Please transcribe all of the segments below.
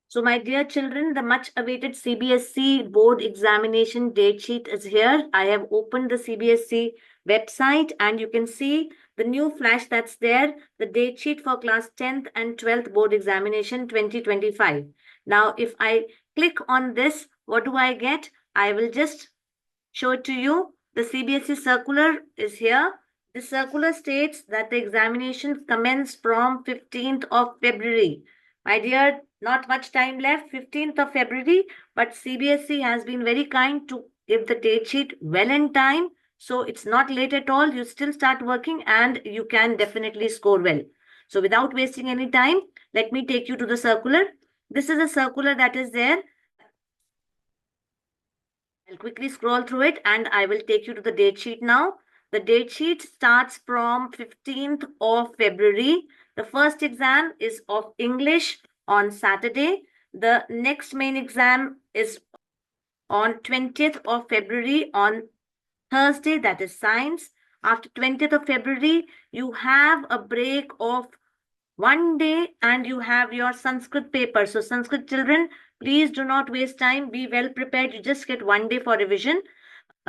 So my dear children, the much awaited CBSE board examination date sheet is here. I have opened the CBSE website and you can see the new flash that's there, the date sheet for class 10th and 12th board examination 2025. Now, if I click on this, what do I get? I will just show it to you. The CBSE circular is here. The circular states that the examinations commence from 15th of February. My dear, not much time left, 15th of February, but CBSE has been very kind to give the date sheet well in time. So it's not late at all. You still start working and you can definitely score well. So without wasting any time, let me take you to the circular. This is a circular that is there. I'll quickly scroll through it and I will take you to the date sheet now. The date sheet starts from 15th of February. The first exam is of English on Saturday. The next main exam is on 20th of February on Thursday, that is science. After 20th of February, you have a break of 1 day and you have your Sanskrit paper. So Sanskrit children, please do not waste time. Be well prepared. You just get 1 day for revision.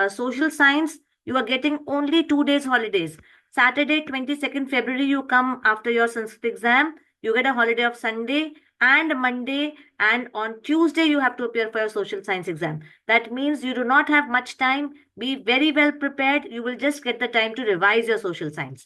Social science, you are getting only 2 days holidays. Saturday, 22nd February, you come after your Sanskrit exam. You get a holiday of Sunday and Monday, and on Tuesday, you have to appear for your social science exam. That means you do not have much time. Be very well prepared. You will just get the time to revise your social science.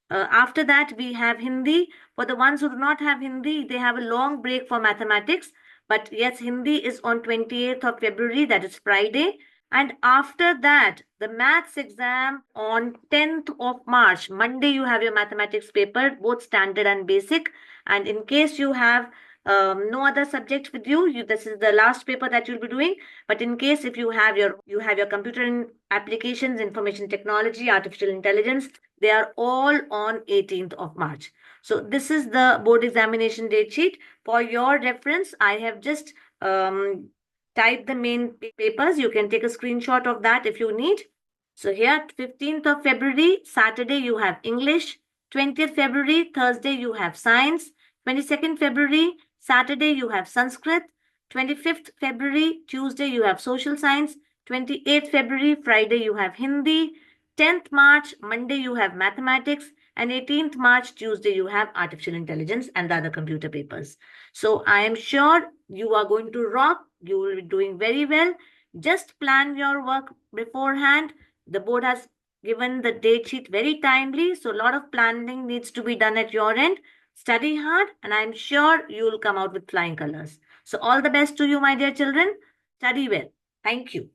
After that, we have Hindi. For the ones who do not have Hindi, they have a long break for mathematics. But yes, Hindi is on 28th of February, that is Friday. And after that, the maths exam on 10th of March, Monday, you have your mathematics paper, both standard and basic. And in case you have no other subject with you, this is the last paper that you'll be doing. But in case if you have your computer applications, information technology, artificial intelligence, they are all on 18th of March. So this is the board examination date sheet. For your reference, I have just typed the main papers. You can take a screenshot of that if you need. So here, 15th of February, Saturday, you have English. 20th February, Thursday, you have science. 22nd February, Saturday, you have Sanskrit. 25th February, Tuesday, you have social science. 28th February, Friday, you have Hindi. 10th March, Monday, you have mathematics. And 18th March, Tuesday, you have artificial intelligence and the other computer papers. So I am sure you are going to rock. You will be doing very well. Just plan your work beforehand. The board has given the date sheet very timely. So a lot of planning needs to be done at your end. Study hard and I'm sure you will come out with flying colors. So all the best to you, my dear children. Study well. Thank you.